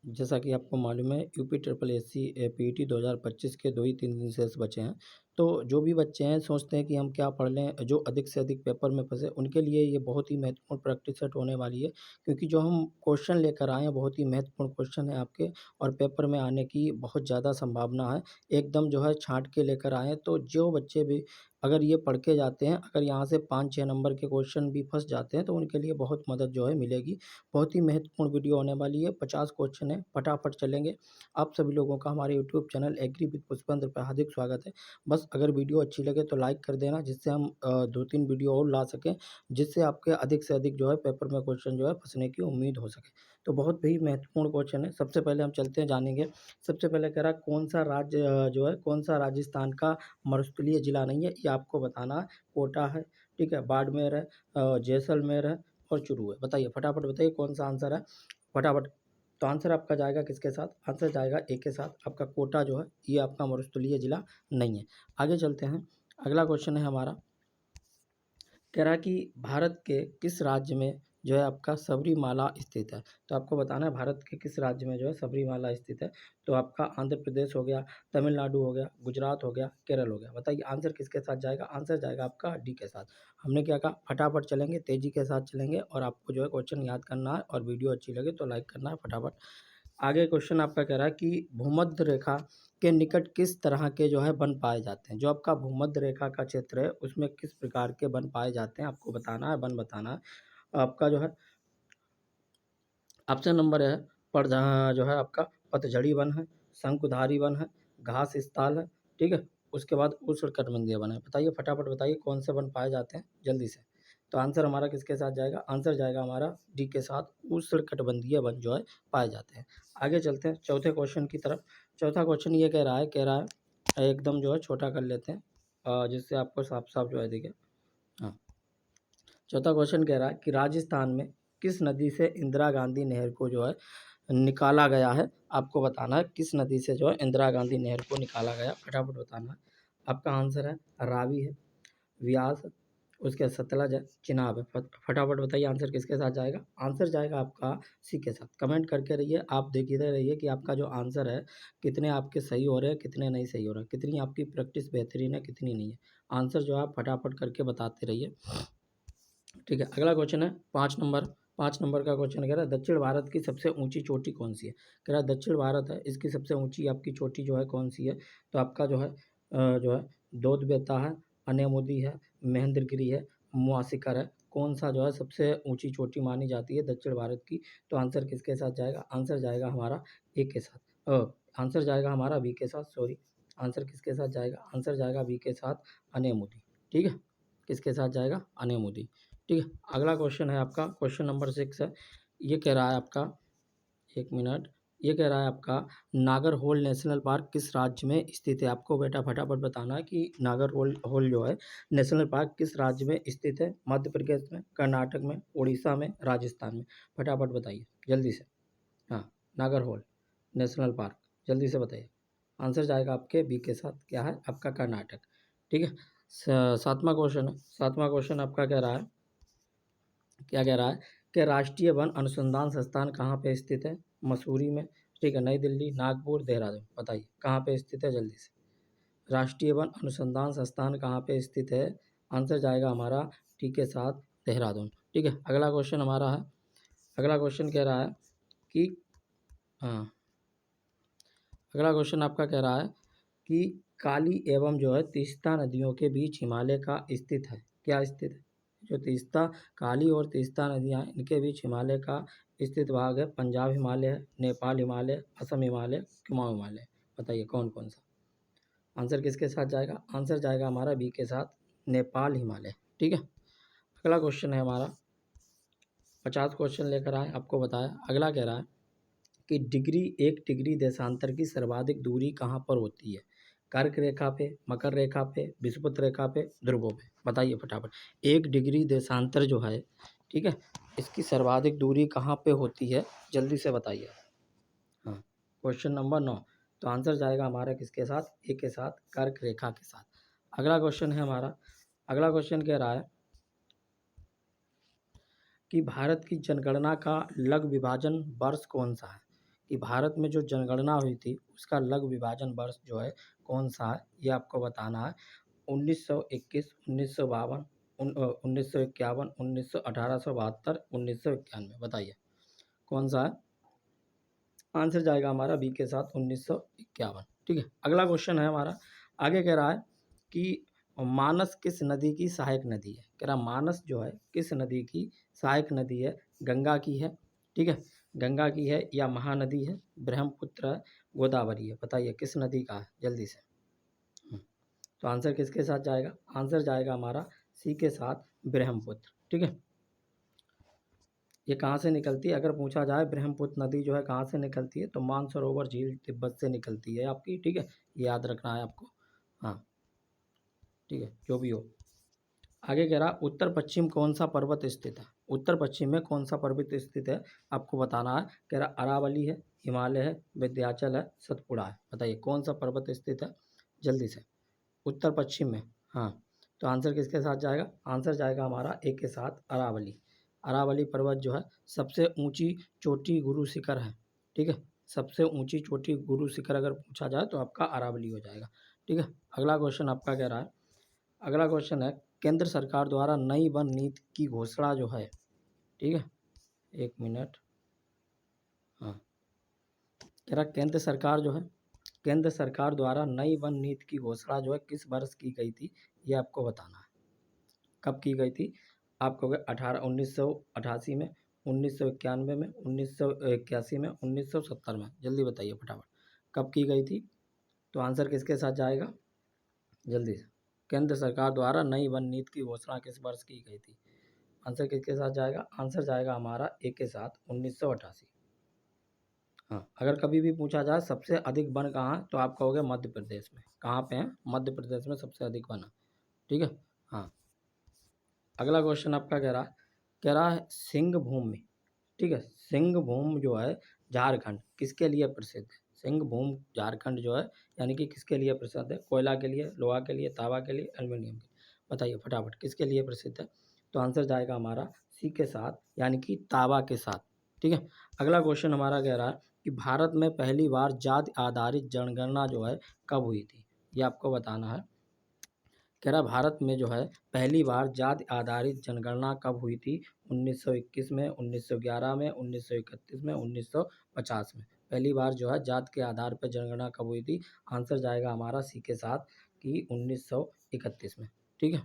जैसा कि आपको मालूम है यूपी ट्रिपल एससी पीईटी 2025 के 2 ही 3 दिन शेष बचे हैं। तो जो भी बच्चे हैं सोचते हैं कि हम क्या पढ़ लें, जो अधिक से अधिक पेपर में फँसे, उनके लिए ये बहुत ही महत्वपूर्ण प्रैक्टिस सेट होने वाली है। क्योंकि जो हम क्वेश्चन लेकर आए हैं बहुत ही महत्वपूर्ण क्वेश्चन है आपके, और पेपर में आने की बहुत ज़्यादा संभावना है। एकदम जो है छाँट के लेकर आए हैं, तो जो बच्चे भी अगर ये पढ़ के जाते हैं, अगर यहाँ से 5-6 नंबर के क्वेश्चन भी फँस जाते हैं तो उनके लिए बहुत मदद जो है मिलेगी। बहुत ही महत्वपूर्ण वीडियो होने वाली है, 50 क्वेश्चन है, फटाफट चलेंगे। आप सभी लोगों का हमारे YouTube channel agri with Pushpendra पे हार्दिक स्वागत है। बस अगर वीडियो अच्छी लगे तो लाइक कर देना, जिससे हम 2-3 वीडियो और ला सकें, जिससे आपके अधिक से अधिक जो है पेपर में क्वेश्चन जो है फँसने की उम्मीद हो सके। तो बहुत ही महत्वपूर्ण क्वेश्चन है। सबसे पहले हम चलते हैं जानेंगे। सबसे पहले कह रहा है कौन-सा राज्य जो है कौन-सा राजस्थान का मरुस्थलीय जिला नहीं है, ये आपको बताना है। कोटा है, ठीक है, बाड़मेर है, जैसलमेर है और चुरू है। बताइए, फटाफट बताइए कौन-सा आंसर है? फटाफट। तो आंसर आपका जाएगा किसके साथ? आंसर जाएगा ए के साथ। आपका कोटा जो है ये आपका मरुस्थलीय जिला नहीं है। आगे चलते हैं। अगला क्वेश्चन है हमारा, कह रहा है कि भारत के किस राज्य में जो है आपका सबरीमाला स्थित है? तो आपको बताना है भारत के किस राज्य में जो है सबरीमाला स्थित है। तो आपका आंध्र प्रदेश हो गया, तमिलनाडु हो गया, गुजरात हो गया, केरल हो गया। बताइए आंसर किसके साथ जाएगा? आंसर जाएगा आपका डी के साथ। हमने क्या कहा, फटाफट चलेंगे, तेज़ी के साथ चलेंगे, और आपको जो है क्वेश्चन याद करना है, और वीडियो अच्छी लगे तो लाइक करना है फटाफट। आगे क्वेश्चन आपका कह रहा है कि भूमध्य रेखा के निकट किस तरह के जो है वन पाए जाते हैं? जो आपका भूमध्य रेखा का क्षेत्र है उसमें किस प्रकार के वन पाए जाते हैं, आपको बताना है, वन बताना है। आपका जो है ऑप्शन नंबर है पर जो है आपका पतझड़ी वन है, शंकुधारी वन है, घास स्थल है, ठीक है। उसके बाद उष्णकटिबंधीय वन है। बताइए फटाफट बताइए कौन से वन पाए जाते हैं जल्दी से। तो आंसर हमारा किसके साथ जाएगा? आंसर जाएगा हमारा डी के साथ, उष्णकटिबंधीय वन जो है पाए जाते हैं। आगे चलते हैं चौथे क्वेश्चन की तरफ। चौथा क्वेश्चन ये कह रहा है एकदम जो है छोटा कर लेते हैं, जिससे आपको साफ-साफ जो है दिखे। हाँ। चौथा क्वेश्चन कह रहा है कि राजस्थान में किस नदी से इंदिरा गांधी नहर को जो है निकाला गया है? आपको बताना है किस नदी से जो है इंदिरा गांधी नहर को निकाला गया, फटाफट बताना है। आपका आंसर है रावी है, व्यास है, उसके बाद सतलज है, चिनाब है। फटाफट बताइए आंसर किसके साथ जाएगा? आंसर जाएगा आपका सी के साथ। कमेंट करके रहिए, आप देखते रहिए कि आपका जो आंसर है कितने आपके सही हो रहे हैं, कितने नहीं सही हो रहे हैं, कितनी आपकी प्रैक्टिस बेहतरीन है, कितनी नहीं है। आंसर जो है आप फटाफट करके बताते रहिए, ठीक है। अगला क्वेश्चन है 5 नंबर का क्वेश्चन कह रहा है दक्षिण भारत की सबसे ऊंची चोटी कौन सी है? कह रहा है दक्षिण भारत है, इसकी सबसे ऊंची आपकी चोटी जो है कौन सी है? तो आपका जो है दोद बेता है, अनेमुदी है, महेंद्रगिरी है, मुआसिकर है। कौन सा जो है सबसे ऊंची चोटी मानी जाती है दक्षिण भारत की? तो आंसर किसके साथ जाएगा? आंसर जाएगा हमारा ए के साथ, आंसर जाएगा हमारा बी के साथ, सॉरी। आंसर किसके साथ जाएगा? आंसर जाएगा बी के साथ, अनेमुदी, ठीक है। किसके साथ जाएगा? अनेमुदी, ठीक है। अगला क्वेश्चन है आपका क्वेश्चन नंबर 6 है। ये कह रहा है आपका, एक मिनट, ये कह रहा है आपका नागरहोल नेशनल पार्क किस राज्य में स्थित है? आपको बेटा फटाफट बताना है कि नागरहोल होल जो है नेशनल पार्क किस राज्य में स्थित है? मध्य प्रदेश में, कर्नाटक में, उड़ीसा में, राजस्थान में। फटाफट बताइए जल्दी से। हाँ, नागरहोल नेशनल पार्क, जल्दी से बताइए। आंसर जाएगा आपके बी के साथ, क्या है आपका? कर्नाटक, ठीक है। 7वां क्वेश्चन है। 7वां क्वेश्चन आपका कह रहा है, क्या कह रहा है कि राष्ट्रीय वन अनुसंधान संस्थान कहाँ पे स्थित है? मसूरी में, ठीक है, नई दिल्ली, नागपुर, देहरादून। बताइए कहाँ पे स्थित है जल्दी से। राष्ट्रीय वन अनुसंधान संस्थान कहाँ पे स्थित है? आंसर जाएगा हमारा टी के साथ, देहरादून, ठीक है। अगला क्वेश्चन हमारा है, अगला क्वेश्चन कह रहा है कि हाँ, अगला क्वेश्चन आपका कह रहा है कि काली एवं जो है तीस्ता नदियों के बीच हिमालय का स्थित है, क्या स्थित है? जो तीस्ता, काली और तीस्ता नदियाँ हैं, इनके बीच हिमालय का स्थित भाग है। पंजाब हिमालय है, नेपाल हिमालय, असम हिमालय, कुमाऊं हिमालय। बताइए कौन कौन सा? आंसर किसके साथ जाएगा? आंसर जाएगा हमारा बी के साथ, नेपाल हिमालय, ठीक है। अगला क्वेश्चन है हमारा, 50 क्वेश्चन लेकर आए, आपको बताया। अगला कह रहा है कि एक डिग्री देशांतर की सर्वाधिक दूरी कहाँ पर होती है? कर्क रेखा पे, मकर रेखा पे, विषुवत रेखा पे, ध्रुवों पे। बताइए फटाफट। 1 डिग्री देशांतर जो है, ठीक है, इसकी सर्वाधिक दूरी कहाँ पे होती है? जल्दी से बताइए। हाँ, क्वेश्चन नंबर 9। तो आंसर जाएगा हमारा किसके साथ? ए के साथ, कर्क रेखा के साथ। अगला क्वेश्चन है हमारा, अगला क्वेश्चन कह रहा है कि भारत की जनगणना का लघु विभाजन वर्ष कौन सा है? कि भारत में जो जनगणना हुई थी उसका लघु विभाजन वर्ष जो है कौन सा है, ये आपको बताना है। 1921, 1952, 1951, 1872, 1991, बताइए कौन सा है। आंसर जाएगा हमारा बी के साथ 1951। ठीक है, अगला क्वेश्चन है हमारा, आगे कह रहा है कि मानस किस नदी की सहायक नदी है। कह रहा मानस जो है किस नदी की सहायक नदी है, गंगा की है, ठीक है, गंगा की है या महानदी है, ब्रह्मपुत्र है, गोदावरी है, बताइए किस नदी का है जल्दी से। तो आंसर किसके साथ जाएगा, आंसर जाएगा हमारा सी के साथ ब्रह्मपुत्र। ठीक है, ये कहाँ से निकलती है अगर पूछा जाए, ब्रह्मपुत्र नदी जो है कहाँ से निकलती है, तो मानसरोवर झील तिब्बत से निकलती है आपकी। ठीक है, ये याद रखना है आपको। हाँ ठीक है, जो भी हो। आगे कह रहा उत्तर पश्चिम कौन सा पर्वत स्थित है, उत्तर पश्चिम में कौन सा पर्वत स्थित है आपको बताना है। कह रहा अरावली है, हिमालय है, विंध्याचल है, सतपुड़ा है, बताइए कौन सा पर्वत स्थित है जल्दी से उत्तर पश्चिम में। हाँ, तो आंसर किसके साथ जाएगा, आंसर जाएगा हमारा ए के साथ अरावली। अरावली पर्वत जो है सबसे ऊंची चोटी गुरु शिखर है। ठीक है, सबसे ऊंची चोटी गुरु शिखर अगर पूछा जाए तो आपका अरावली हो जाएगा। ठीक है, अगला क्वेश्चन आपका कह रहा है, अगला क्वेश्चन है केंद्र सरकार द्वारा नई वन नीति की घोषणा जो है, ठीक है, एक मिनट। हाँ, कह रहा केंद्र सरकार जो है, केंद्र सरकार द्वारा नई वन नीति की घोषणा जो है किस वर्ष की गई थी, ये आपको बताना है। कब की गई थी, आप कहोगे 1988 में, 1991 में, 1981 में, 1970 में, जल्दी बताइए फटाफट कब की गई थी। तो आंसर किसके साथ जाएगा जल्दी से, केंद्र सरकार द्वारा नई वन नीति की घोषणा किस वर्ष की गई थी, आंसर किसके साथ जाएगा, आंसर जाएगा हमारा ए के साथ 1988। हाँ, अगर कभी भी पूछा जाए सबसे अधिक वन कहाँ है, तो आप कहोगे मध्य प्रदेश में। कहाँ पे है, मध्य प्रदेश में सबसे अधिक वन है। ठीक है, हाँ, अगला क्वेश्चन आपका कह रहा है सिंह भूमि, ठीक है, सिंह भूमि जो है झारखंड किसके लिए प्रसिद्ध है, सिंह भूमि झारखंड जो है यानी कि किसके लिए प्रसिद्ध है, कोयला के लिए, लोहा के लिए, तांबा के लिए, एल्युमिनियम के लिए, बताइए फटाफट किसके लिए प्रसिद्ध है। तो आंसर जाएगा हमारा सी के साथ यानी कि तांबा के साथ। ठीक है, अगला क्वेश्चन हमारा कह रहा है कि भारत में पहली बार जाति आधारित जनगणना जो है कब हुई थी, ये आपको बताना है। कह रहा भारत में जो है पहली बार जाति आधारित जनगणना कब हुई थी, 1921 में, 1911 में, 1931 में, 1950 में, पहली बार जो है जाति के आधार पर जनगणना कब हुई थी। आंसर जाएगा हमारा सी के साथ कि 1931 में। ठीक है,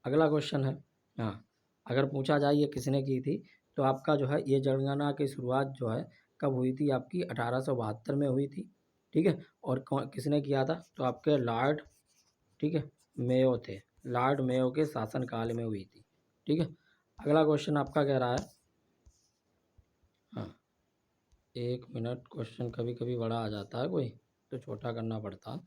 अगला क्वेश्चन है, हाँ, अगर पूछा जाए ये किसने की थी, तो आपका जो है ये जनगणना की शुरुआत जो है कब हुई थी, आपकी 1872 में हुई थी। ठीक है, और किसने किया था, तो आपके लॉर्ड, ठीक है, मेयो थे, लॉर्ड मेयो के शासनकाल में हुई थी। ठीक है, अगला क्वेश्चन आपका कह रहा है, हाँ, एक मिनट, क्वेश्चन कभी कभी बड़ा आ जाता है कोई तो छोटा करना पड़ता है।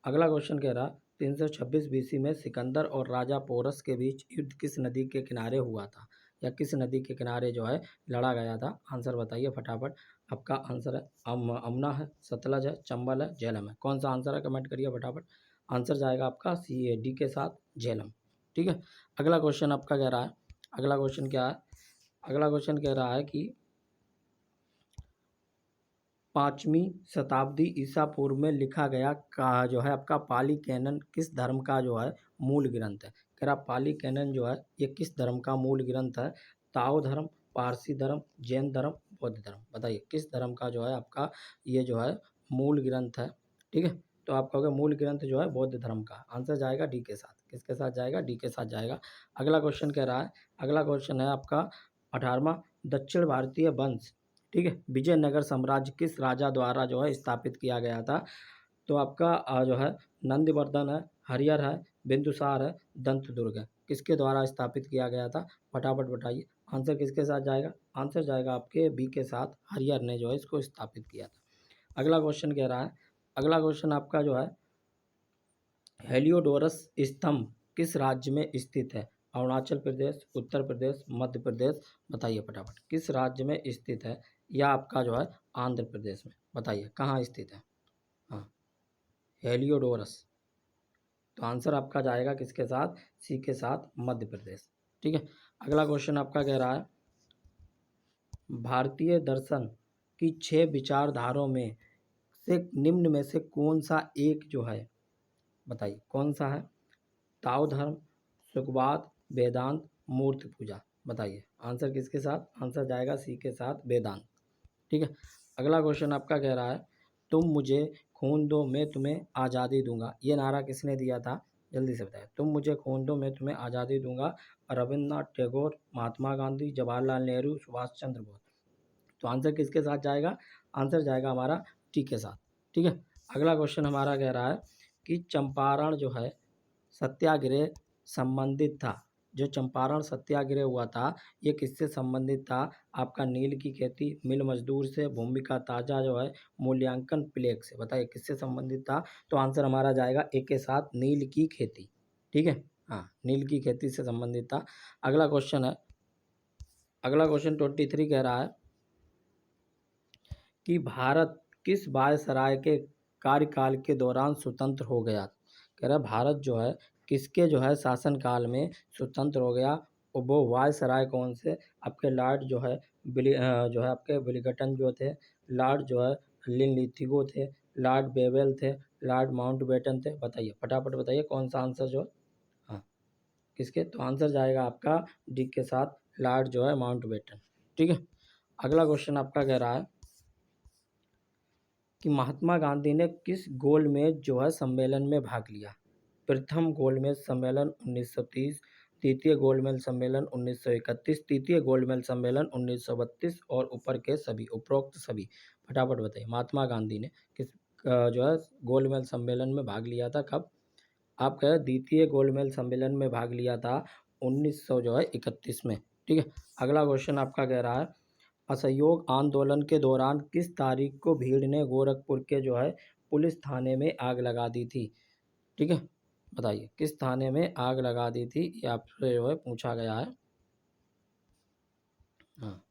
अगला क्वेश्चन कह रहा 326 बीसी में सिकंदर और राजा पोरस के बीच युद्ध किस नदी के किनारे हुआ था, या किस नदी के किनारे जो है लड़ा गया था, आंसर बताइए फटाफट। आपका आंसर है अमना है, सतलज है, चंबल है, झेलम है, कौन सा आंसर है कमेंट करिए फटाफट। आंसर जाएगा आपका सी ए डी के साथ झेलम। ठीक है, अगला क्वेश्चन आपका कह रहा है, अगला क्वेश्चन क्या है, अगला क्वेश्चन कह रहा है कि 5वीं शताब्दी ईसा पूर्व में लिखा गया का जो है आपका पाली कैनन किस धर्म का जो है मूल ग्रंथ है। कह रहा पाली कैनन जो है ये किस धर्म का मूल ग्रंथ है, ताओ धर्म, पारसी धर्म, जैन धर्म, बौद्ध धर्म, बताइए किस धर्म का जो है आपका ये जो है मूल ग्रंथ है। ठीक है, तो आप कहोगे मूल ग्रंथ जो है बौद्ध धर्म का, आंसर जाएगा डी के साथ, किसके साथ जाएगा, डी के साथ जाएगा। अगला क्वेश्चन कह रहा है, अगला क्वेश्चन है आपका 18वां, दक्षिण भारतीय वंश, ठीक है, विजयनगर साम्राज्य किस राजा द्वारा जो है स्थापित किया गया था। तो आपका जो है नंदवर्धन है, हरिहर है, बिंदुसार है, दंतदुर्ग है, किसके द्वारा स्थापित किया गया था, फटाफट बताइए आंसर किसके साथ जाएगा। आंसर जाएगा आपके बी के साथ, हरिहर ने जो है इसको स्थापित किया था। अगला क्वेश्चन कह रहा है, अगला क्वेश्चन आपका जो है हेलियोडोरस स्तंभ किस राज्य में स्थित है, अरुणाचल प्रदेश, उत्तर प्रदेश, मध्य प्रदेश, बताइए फटाफट किस राज्य में स्थित है, या आपका जो है आंध्र प्रदेश में, बताइए कहाँ स्थित है। हाँ, हेलियोडोरस, तो आंसर आपका जाएगा किसके साथ, सी के साथ, मध्य प्रदेश। ठीक है, अगला क्वेश्चन आपका कह रहा है भारतीय दर्शन कि 6 विचारधाराओं में से निम्न में से कौन सा एक जो है, बताइए कौन सा है? ताओ धर्म, सुखवाद, वेदांत, मूर्ति पूजा। बताइए आंसर किसके साथ? आंसर जाएगा सी के साथ, वेदांत। ठीक है। अगला क्वेश्चन आपका कह रहा है, तुम मुझे खून दो मैं तुम्हें आज़ादी दूंगा, ये नारा किसने दिया था? जल्दी से बताएं। तुम मुझे खून दो मैं तुम्हें आज़ादी दूंगा, रविन्द्रनाथ टैगोर, महात्मा गांधी, जवाहरलाल नेहरू, सुभाष चंद्र बोस। तो आंसर किसके साथ जाएगा? आंसर जाएगा हमारा टी के साथ। ठीक है। अगला क्वेश्चन हमारा कह रहा है कि चंपारण जो है सत्याग्रह संबंधित था, जो चंपारण सत्याग्रह हुआ था ये किससे संबंधित था? आपका नील की खेती, मिल मजदूर से, भूमिका ताजा जो है मूल्यांकन प्लेग से। बताइए किससे संबंधित था? तो आंसर हमारा जाएगा ए के साथ, नील की खेती। ठीक है, हाँ नील की खेती से संबंधित था। अगला क्वेश्चन है, अगला क्वेश्चन 23 कह रहा है कि भारत किस वायसराय के कार्यकाल के दौरान स्वतंत्र हो गया? कह रहा है भारत जो है किसके जो है शासनकाल में स्वतंत्र हो गया, और वो वायसराय कौन से? आपके लॉर्ड जो है जो है आपके विलिंगटन जो थे, लॉर्ड जो है लिनलिथिगो थे, लॉर्ड बेवेल थे, लॉर्ड माउंटबेटन थे। बताइए फटाफट बताइए कौन सा आंसर जो है, हाँ किसके? तो आंसर जाएगा आपका डी के साथ, लॉर्ड जो है माउंटबेटन। ठीक है। अगला क्वेश्चन आपका कह रहा है कि महात्मा गांधी ने किस गोलमेज जो है सम्मेलन में भाग लिया? प्रथम गोलमेज सम्मेलन 1930, द्वितीय गोलमेज सम्मेलन 1931, तृतीय गोलमेज सम्मेलन 1932 और ऊपर के सभी, उपरोक्त सभी। फटाफट बताइए महात्मा गांधी ने किस जो है गोलमेज सम्मेलन में भाग लिया था, कब? आप कह द्वितीय गोलमेज सम्मेलन में भाग लिया था 1900 जो है 31 में। ठीक है। अगला क्वेश्चन आपका कह रहा है, असहयोग आंदोलन के दौरान किस तारीख को भीड़ ने गोरखपुर के जो है पुलिस थाने में आग लगा दी थी? ठीक है, बताइए किस थाने में आग लगा दी थी, ये आपसे जो है पूछा गया है। हाँ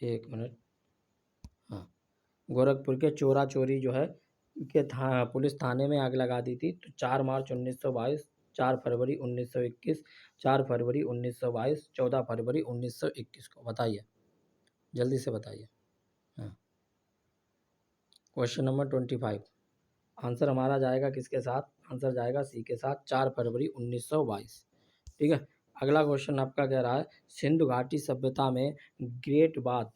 एक मिनट, हाँ गोरखपुर के चोरा चोरी जो है के पुलिस थाने में आग लगा दी थी। तो 4 मार्च 1922, 4 फरवरी 1921, 4 फरवरी 1922, 14 फरवरी 1921 को। बताइए जल्दी से बताइए। हाँ क्वेश्चन नंबर 25, आंसर हमारा जाएगा किसके साथ? आंसर जाएगा सी के साथ, 4 फरवरी 1922। ठीक है। अगला क्वेश्चन आपका कह रहा है, सिंधु घाटी सभ्यता में ग्रेट बाथ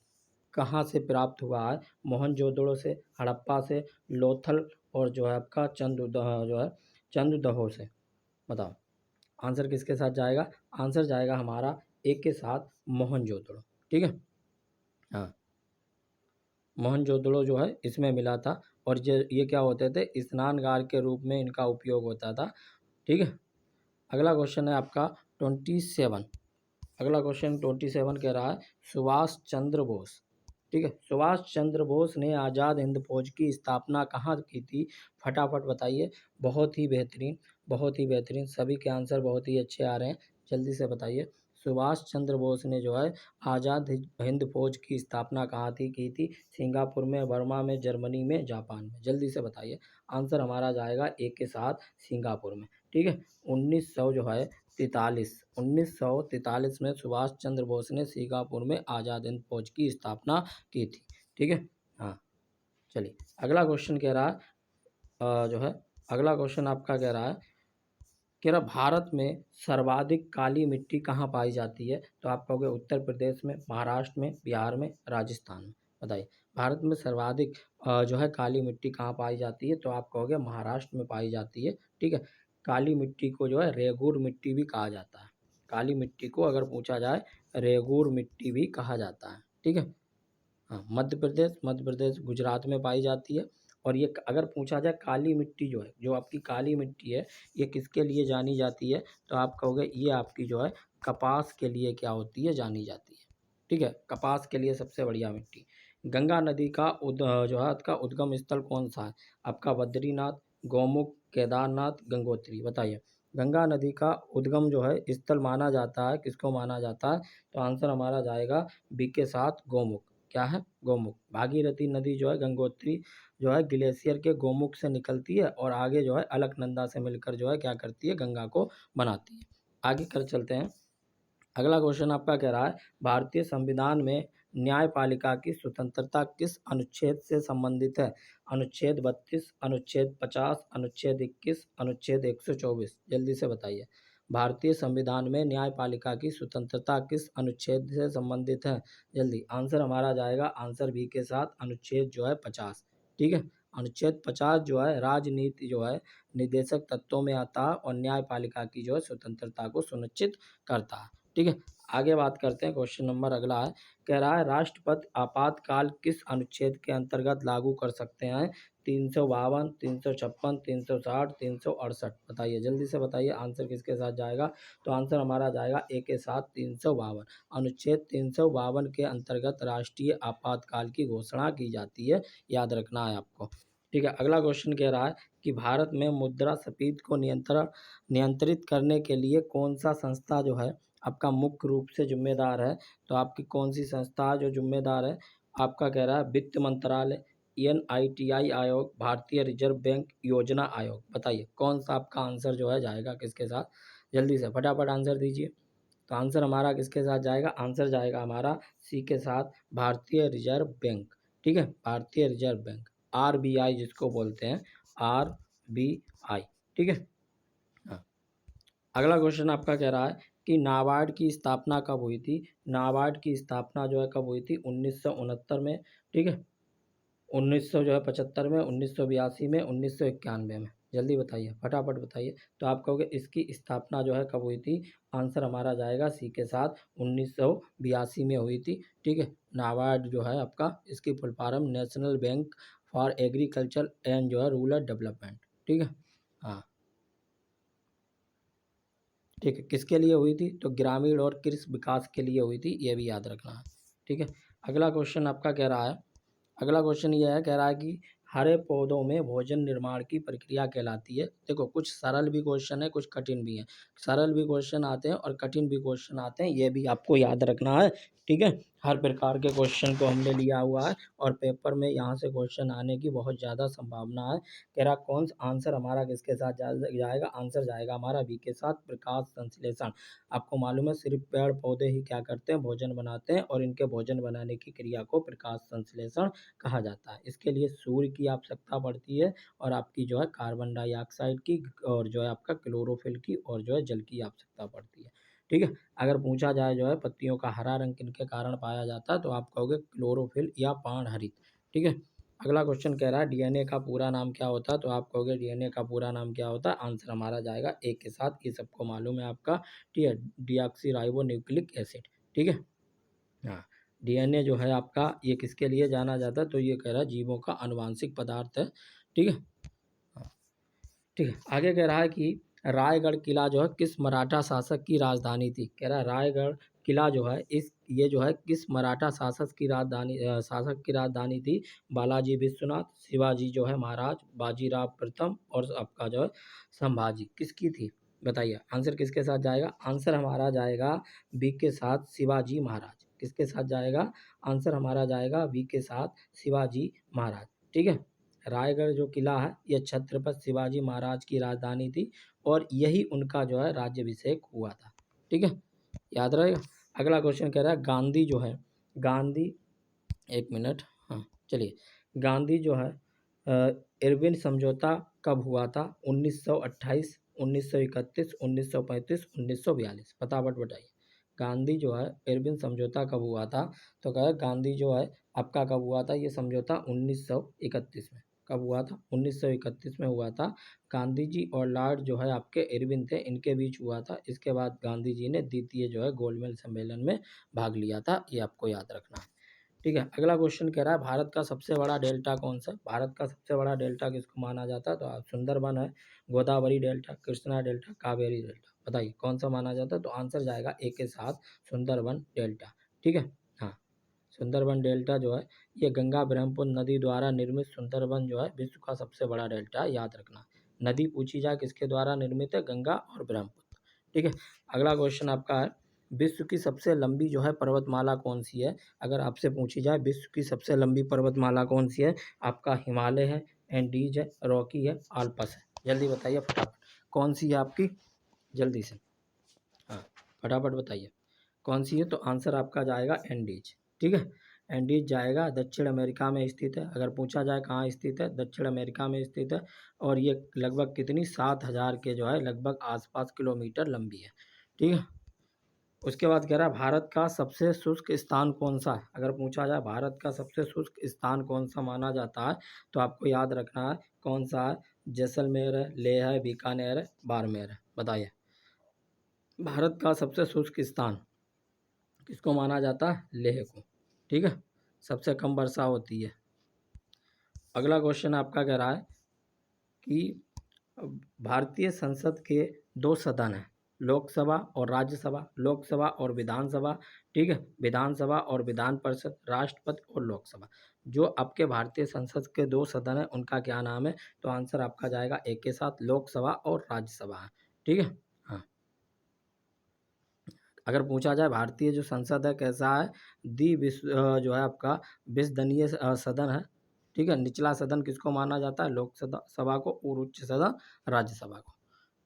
कहाँ से प्राप्त हुआ है? मोहनजोदड़ो से, हड़प्पा से, लोथल और जो है आपका जो है चंद्रदहो से। बताओ आंसर किसके साथ जाएगा? आंसर जाएगा हमारा एक के साथ, मोहनजोदड़ो। ठीक है, हाँ मोहनजोदड़ो जो है इसमें मिला था, और ये क्या होते थे? स्नानगार के रूप में इनका उपयोग होता था। ठीक है। अगला क्वेश्चन है आपका 27, अगला क्वेश्चन 27 कह रहा है, सुभाष चंद्र बोस। ठीक है, सुभाष चंद्र बोस ने आज़ाद हिंद फौज की स्थापना कहाँ की थी? फटाफट बताइए। बहुत ही बेहतरीन, बहुत ही बेहतरीन, सभी के आंसर बहुत ही अच्छे आ रहे हैं, जल्दी से बताइए। सुभाष चंद्र बोस ने जो है आज़ाद हिंद फौज की स्थापना कहाँ थी की थी? सिंगापुर में, बर्मा में, जर्मनी में, जापान में। जल्दी से बताइए। आंसर हमारा जाएगा एक के साथ, सिंगापुर में। ठीक है। 1900 जो है 1943 में सुभाष चंद्र बोस ने सिंगापुर में आज़ाद हिंद फौज की स्थापना की थी। ठीक है, हाँ चलिए अगला क्वेश्चन कह रहा है जो है अगला क्वेश्चन आपका कह रहा भारत में सर्वाधिक काली मिट्टी कहाँ पाई जाती है? तो आप कहोगे उत्तर प्रदेश में, महाराष्ट्र में, बिहार में, राजस्थान में। बताइए भारत में सर्वाधिक जो है काली मिट्टी कहाँ पाई जाती है? तो आप कहोगे महाराष्ट्र में पाई जाती है। ठीक है। काली मिट्टी को जो है रेगूर मिट्टी भी कहा जाता है। काली मिट्टी को अगर पूछा जाए रेगूर मिट्टी भी कहा जाता है। ठीक है, हाँ मध्य प्रदेश गुजरात में पाई जाती है। और ये अगर पूछा जाए काली मिट्टी जो है, जो आपकी काली मिट्टी है, ये किसके लिए जानी जाती है? तो आप कहोगे ये आपकी जो है कपास के लिए क्या होती है, जानी जाती है। ठीक है, कपास के लिए सबसे बढ़िया मिट्टी। गंगा नदी का जो है उसका उद्गम स्थल कौन सा है? आपका बद्रीनाथ, गौमुख, केदारनाथ, गंगोत्री। बताइए गंगा नदी का उद्गम जो है स्थल माना जाता है, किसको माना जाता है? तो आंसर हमारा जाएगा बी के साथ, गौमुख। क्या है? गौमुख। भागीरथी नदी जो है गंगोत्री जो है ग्लेशियर के गौमुख से निकलती है, और आगे जो है अलकनंदा से मिलकर जो है क्या करती है? गंगा को बनाती है। आगे कर चलते हैं। अगला क्वेश्चन आपका कह रहा है, भारतीय संविधान में न्यायपालिका की स्वतंत्रता किस अनुच्छेद से संबंधित है? अनुच्छेद 32, अनुच्छेद 50, अनुच्छेद 21, अनुच्छेद 124। जल्दी से बताइए। भारतीय संविधान में न्यायपालिका की स्वतंत्रता किस अनुच्छेद से संबंधित है? जल्दी आंसर हमारा जाएगा आंसर बी के साथ, अनुच्छेद जो है 50। ठीक है, अनुच्छेद 50 जो है राजनीति जो है निर्देशक तत्वों में आता है और न्यायपालिका की जो है स्वतंत्रता को सुनिश्चित करता है। ठीक है, आगे बात करते हैं। क्वेश्चन नंबर अगला है, कह रहा है राष्ट्रपति आपातकाल किस अनुच्छेद के अंतर्गत लागू कर सकते हैं? 352, 356, 360, 368। बताइए, जल्दी से बताइए आंसर किसके साथ जाएगा? तो आंसर हमारा जाएगा ए के साथ, 352। अनुच्छेद 352 के अंतर्गत राष्ट्रीय आपातकाल की घोषणा की जाती है, याद रखना है आपको। ठीक है, अगला क्वेश्चन कह रहा है कि भारत में मुद्रास्फीति को नियंत्रित करने के लिए कौन सा संस्था जो है आपका मुख्य रूप से जिम्मेदार है? तो आपकी कौन सी संस्था जो जिम्मेदार है? आपका कह रहा है वित्त मंत्रालय, NITI आयोग, भारतीय रिजर्व बैंक, योजना आयोग। बताइए कौन सा आपका आंसर जो है जाएगा किसके साथ? जल्दी से फटाफट आंसर दीजिए। तो आंसर हमारा किसके साथ जाएगा? आंसर जाएगा हमारा सी के साथ, भारतीय रिजर्व बैंक। ठीक है, भारतीय रिजर्व बैंक, RBI जिसको बोलते हैं, RBI। ठीक है, हाँ। अगला क्वेश्चन आपका कह रहा है कि नाबार्ड की स्थापना कब हुई थी? नाबार्ड की स्थापना जो है कब हुई थी? 1969 में। ठीक है, 1975 में, 1982 में, 1991 में। जल्दी बताइए, फटाफट बताइए। तो आप कहोगे इसकी स्थापना जो है कब हुई थी? आंसर हमारा जाएगा सी के साथ, 1982 में हुई थी। ठीक है, नाबार्ड जो है आपका, इसकी full form national bank for agriculture and जो है रूरल डेवलपमेंट। ठीक है, हाँ। ठीक है, किसके लिए हुई थी? तो ग्रामीण और कृषि विकास के लिए हुई थी, ये भी याद रखना है। ठीक है, अगला क्वेश्चन आपका कह रहा है, अगला क्वेश्चन ये है, कह रहा है कि हरे पौधों में भोजन निर्माण की प्रक्रिया कहलाती है। देखो कुछ सरल भी क्वेश्चन है, कुछ कठिन भी हैं। सरल भी क्वेश्चन आते हैं और कठिन भी क्वेश्चन आते हैं, ये भी आपको याद रखना है। ठीक है, हर प्रकार के क्वेश्चन को हमने लिया हुआ है और पेपर में यहाँ से क्वेश्चन आने की बहुत ज़्यादा संभावना है। कह रहा कौन सा आंसर हमारा किसके साथ जाएगा? आंसर जाएगा हमारा बी के साथ, प्रकाश संश्लेषण। आपको मालूम है सिर्फ पेड़ पौधे ही क्या करते हैं? भोजन बनाते हैं, और इनके भोजन बनाने की क्रिया को प्रकाश संश्लेषण कहा जाता है। इसके लिए सूर्य की आवश्यकता पड़ती है और आपकी जो है कार्बन डाइऑक्साइड की, और जो है आपका क्लोरोफिल की, और जो है जल की आवश्यकता पड़ती है। ठीक है, अगर पूछा जाए जो है पत्तियों का हरा रंग किनके कारण पाया जाता है, तो आप कहोगे क्लोरोफिल या पर्णहरित। ठीक है, अगला क्वेश्चन कह रहा है डीएनए का पूरा नाम क्या होता है? तो आप कहोगे डीएनए का पूरा नाम क्या होता है? आंसर हमारा जाएगा ए के साथ, ये सबको मालूम है आपका। ठीक है, डीऑक्सी राइबोन्यूक्लिक एसिड। ठीक है, हाँ। डीएनए जो है आपका, ये किसके लिए जाना जाता है? तो ये कह रहा है जीवों का आनुवांशिक पदार्थ है। ठीक है, हाँ। ठीक है, आगे कह रहा है कि रायगढ़ किला जो है किस मराठा शासक की राजधानी थी? कह रहा है रायगढ़ किला जो है ये जो है किस मराठा शासक की राजधानी थी? बालाजी विश्वनाथ, शिवाजी जो है महाराज, बाजीराव प्रथम, और आपका जो है संभाजी, किसकी थी? बताइए आंसर किसके साथ जाएगा? आंसर हमारा जाएगा बी के साथ, शिवाजी महाराज। किसके साथ जाएगा? आंसर हमारा जाएगा बी के साथ, शिवाजी महाराज। ठीक है, रायगढ़ जो किला है ये छत्रपति शिवाजी महाराज की राजधानी थी और यही उनका जो है राज्याभिषेक हुआ था। ठीक है, याद रहेगा। अगला क्वेश्चन कह रहा है गांधी जो है, गांधी, एक मिनट, हाँ चलिए, गांधी जो है इरविन समझौता कब हुआ था? 1928, 1931, 1935, 1942। फटाफट बताइए, गांधी जो है इरविन समझौता कब हुआ था? तो कहा गांधी जो है आपका कब हुआ था ये समझौता? 1931 में। कब हुआ था? 1931 में हुआ था। गांधी जी और लॉर्ड जो है आपके इरविन थे, इनके बीच हुआ था। इसके बाद गांधी जी ने द्वितीय जो है गोलमेज सम्मेलन में भाग लिया था, ये आपको याद रखना है। ठीक है, अगला क्वेश्चन कह रहा है भारत का सबसे बड़ा डेल्टा कौन सा है? भारत का सबसे बड़ा डेल्टा किसको माना जाता है? तो सुंदरबन है, Godavari delta, Krishna delta, Kaveri delta. बताइए कौन सा माना जाता है? तो आंसर जाएगा ए के साथ, सुंदरबन डेल्टा। ठीक है, हाँ। सुंदरबन डेल्टा जो है ये गंगा ब्रह्मपुत्र नदी द्वारा निर्मित सुंदरबन जो है विश्व का सबसे बड़ा डेल्टा है, याद रखना। नदी पूछी जाए किसके द्वारा निर्मित है? गंगा और ब्रह्मपुत्र। ठीक है, अगला क्वेश्चन आपका है विश्व की सबसे लंबी जो है पर्वतमाला कौन सी है? अगर आपसे पूछी जाए विश्व की सबसे लंबी पर्वतमाला कौन सी है? आपका हिमालय है, एंडीज है, रॉकी है, आल्पस है। जल्दी बताइए फटाफट, कौन सी है आपकी? जल्दी से, हाँ फटाफट बताइए कौन सी है? तो आंसर आपका जाएगा एंडीज। ठीक है। एंडीज जाएगा दक्षिण अमेरिका में स्थित है। अगर पूछा जाए कहाँ स्थित है, दक्षिण अमेरिका में स्थित है। और ये लगभग कितनी 7,000 के जो है लगभग आसपास किलोमीटर लंबी है। ठीक है। उसके बाद कह रहा है भारत का सबसे शुष्क स्थान कौन सा है। अगर पूछा जाए भारत का सबसे शुष्क स्थान कौन सा माना जाता है, तो आपको याद रखना है कौन सा है। जैसलमेर है, लेह है, बीकानेर है, बाड़मेर है। बताइए भारत का सबसे शुष्क स्थान किसको माना जाता है, लेह को। ठीक है, सबसे कम वर्षा होती है। अगला क्वेश्चन आपका कह रहा है कि भारतीय संसद के दो सदन हैं, लोकसभा और राज्यसभा, लोकसभा और विधानसभा। ठीक है, विधानसभा और विधान परिषद, राष्ट्रपति और लोकसभा। जो आपके भारतीय संसद के दो सदन हैं उनका क्या नाम है, तो आंसर आपका जाएगा एक के साथ लोकसभा और राज्यसभा है। ठीक है। हाँ, अगर पूछा जाए भारतीय जो संसद है कैसा है, जो है आपका विश्वदनीय सदन है। ठीक है, निचला सदन किसको माना जाता है, लोकसभा सभा को, और उच्च सदन राज्यसभा को।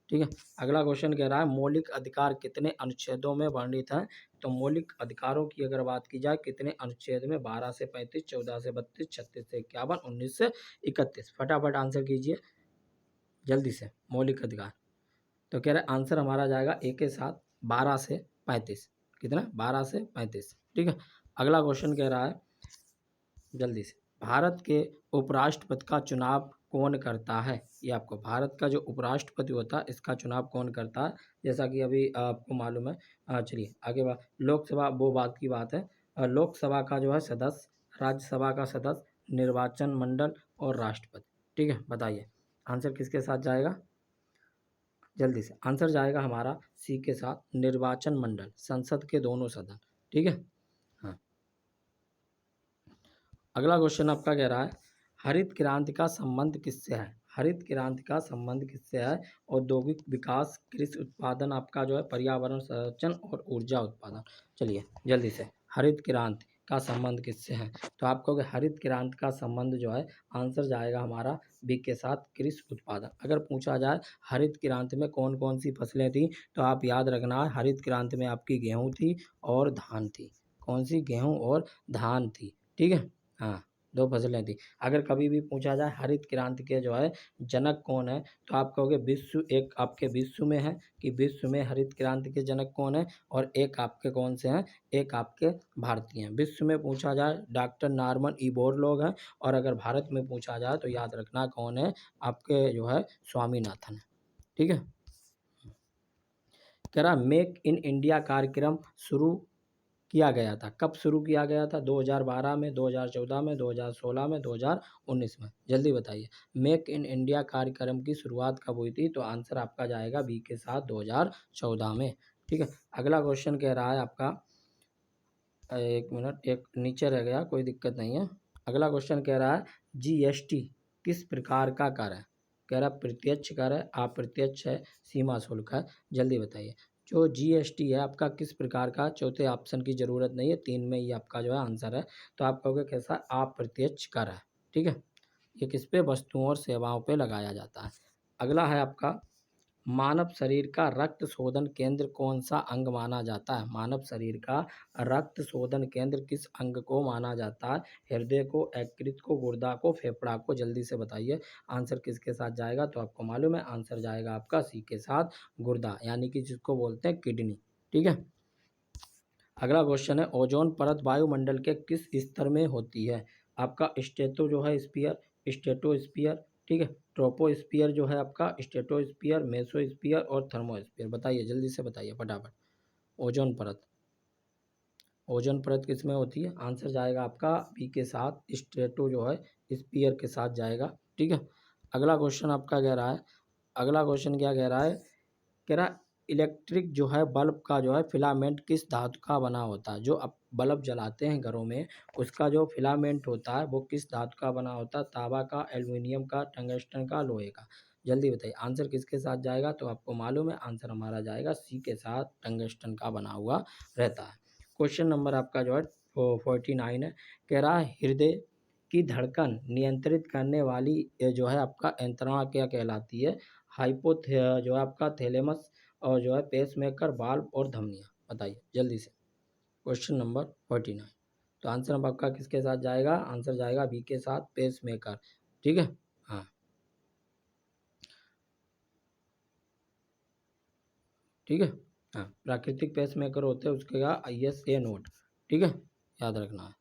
ठीक है। अगला क्वेश्चन कह रहा है मौलिक अधिकार कितने अनुच्छेदों में वर्णित हैं, तो मौलिक अधिकारों की अगर बात की जाए कितने अनुच्छेद में, 12 से 35, 14 से 32, 36 से 51, 19 से 31। फटाफट आंसर कीजिए जल्दी से। मौलिक अधिकार, तो कह रहे हैं आंसर हमारा जाएगा एक के साथ 12 से 35। कितना, 12 से 35। ठीक है। अगला क्वेश्चन कह रहा है जल्दी से, भारत के उपराष्ट्रपति का चुनाव कौन करता है। ये आपको भारत का जो उपराष्ट्रपति होता है इसका चुनाव कौन करता है, जैसा कि अभी आपको मालूम है। चलिए आगे बात, लोकसभा वो बात की बात है। लोकसभा का जो है सदस्य, राज्यसभा का सदस्य, निर्वाचन मंडल और राष्ट्रपति। ठीक है, बताइए आंसर किसके साथ जाएगा, जल्दी से। आंसर जाएगा हमारा सी के साथ, निर्वाचन मंडल, संसद के दोनों सदन। ठीक है। हाँ, अगला क्वेश्चन आपका कह रहा है हरित क्रांति का संबंध किससे है। हरित क्रांति का संबंध किससे है, औद्योगिक विकास, कृषि उत्पादन, आपका जो है पर्यावरण संरक्षण और ऊर्जा उत्पादन। चलिए जल्दी से, हरित क्रांति का संबंध किससे है, तो आपको हरित क्रांति का संबंध जो है आंसर जाएगा हमारा बी के साथ, कृषि उत्पादन। अगर पूछा जाए हरित क्रांति में कौन कौन सी फसलें थी, तो आप याद रखना है हरित क्रांति में आपकी गेहूँ थी और धान थी। कौन सी, गेहूँ और धान थी। ठीक है। हाँ, दो फसलें थी। अगर कभी भी पूछा जाए हरित क्रांति के जो है जनक कौन है, तो आप कहोगे विश्व, एक आपके विश्व में है कि विश्व में हरित क्रांति के जनक कौन है, और एक आपके कौन से हैं, एक आपके भारतीय हैं। विश्व में पूछा जाए डॉक्टर नॉर्मन ई बोरलॉग हैं, और अगर भारत में पूछा जाए तो याद रखना कौन है, आपके जो है स्वामीनाथन है। ठीक है। कह रहा मेक इन इंडिया कार्यक्रम शुरू किया गया था, कब शुरू किया गया था, 2012 में, 2014 में, 2016 में, 2019 में। जल्दी बताइए मेक इन इंडिया कार्यक्रम की शुरुआत कब हुई थी, तो आंसर आपका जाएगा बी के साथ 2014 में। ठीक है। अगला क्वेश्चन कह रहा है आपका, एक मिनट, एक नीचे रह गया, कोई दिक्कत नहीं है। अगला क्वेश्चन कह रहा है जीएसटी किस प्रकार का कर है। कह रहा प्रत्यक्ष कर है, अप्रत्यक्ष है, सीमा शुल्क है। जल्दी बताइए जो जीएसटी है आपका किस प्रकार का, चौथे ऑप्शन की ज़रूरत नहीं है, तीन में ही आपका जो है आंसर है। तो आप कहोगे कैसा, अप्रत्यक्ष कर है। ठीक है, ये किस पे, वस्तुओं और सेवाओं पे लगाया जाता है। अगला है आपका मानव शरीर का रक्त शोधन केंद्र कौन सा अंग माना जाता है। मानव शरीर का रक्त शोधन केंद्र किस अंग को माना जाता है, हृदय को, यकृत को, गुर्दा को, फेफड़ा को। जल्दी से बताइए आंसर किसके साथ जाएगा, तो आपको मालूम है आंसर जाएगा आपका सी के साथ, गुर्दा, यानी कि जिसको बोलते हैं किडनी। ठीक है। अगला क्वेश्चन है ओजोन परत वायुमंडल के किस स्तर में होती है। आपका स्टेटो जो है स्पीयर, स्टेटोस्फियर, ठीक है, ट्रोपोस्फियर जो है आपका, स्टेटोस्फियर, मेसोस्फियर और थर्मोस्फियर। बताइए जल्दी से बताइए फटाफट। ओजोन परत, ओजोन परत किस में होती है, आंसर जाएगा आपका बी के साथ, स्ट्रेटो जो है स्पीयर के साथ जाएगा। ठीक है। अगला क्वेश्चन आपका कह रहा है, अगला क्वेश्चन क्या कह रहा है, कह रहा इलेक्ट्रिक जो है बल्ब का जो है फिलामेंट किस धातु का बना होता है। जो आप बल्ब जलाते हैं घरों में, उसका जो फिलामेंट होता है वो किस धातु का बना होता है, तांबा का, एल्युमिनियम का, टंगस्टन का, लोहे का। जल्दी बताइए आंसर किसके साथ जाएगा, तो आपको मालूम है आंसर हमारा जाएगा सी के साथ, टंगस्टन का बना हुआ रहता है। क्वेश्चन नंबर आपका जो है 49 है। कह रहा है हृदय की धड़कन नियंत्रित करने वाली जो है आपका यंत्रणा क्या कहलाती है। जो है आपका थैलेमस, और जो है पेसमेकर, वाल्व और धमनियाँ। बताइए जल्दी से। Question number 49। तो आंसर अब आपका किसके साथ जाएगा? आंसर जाएगा बी के साथ, पेसमेकर। ठीक है, हाँ, ठीक है, हाँ, प्राकृतिक पेसमेकर होते हैं उसके का ISA नोट। ठीक है, याद रखना है।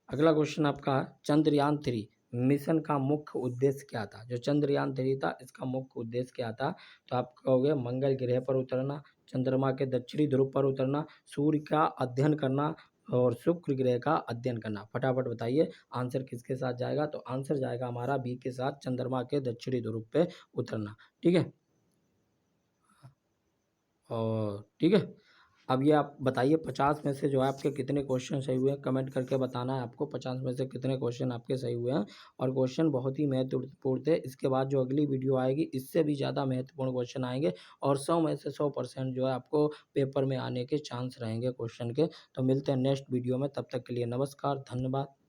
अगला क्वेश्चन आपका है, चंद्रयान 3 मिशन का मुख्य उद्देश्य क्या था? जो चंद्रयान 3 था इसका मुख्य उद्देश्य क्या था? तो आप कहोगे मंगल ग्रह पर उतरना, चंद्रमा के दक्षिणी ध्रुव पर उतरना, सूर्य का अध्ययन करना और शुक्र ग्रह का अध्ययन करना। फटाफट बताइए आंसर किसके साथ जाएगा? तो आंसर जाएगा हमारा बी के साथ, चंद्रमा के दक्षिणी ध्रुव पे उतरना। ठीक है, और ठीक है, अब ये आप बताइए 50 में से जो है आपके कितने क्वेश्चन सही हुए हैं? कमेंट करके बताना है आपको 50 में से कितने क्वेश्चन आपके सही हुए हैं। और क्वेश्चन बहुत ही महत्वपूर्ण थे। इसके बाद जो अगली वीडियो आएगी इससे भी ज़्यादा महत्वपूर्ण क्वेश्चन आएंगे और 100 में से 100% जो है आपको पेपर में आने के चांस रहेंगे क्वेश्चन के। तो मिलते हैं नेक्स्ट वीडियो में, तब तक के लिए नमस्कार, धन्यवाद।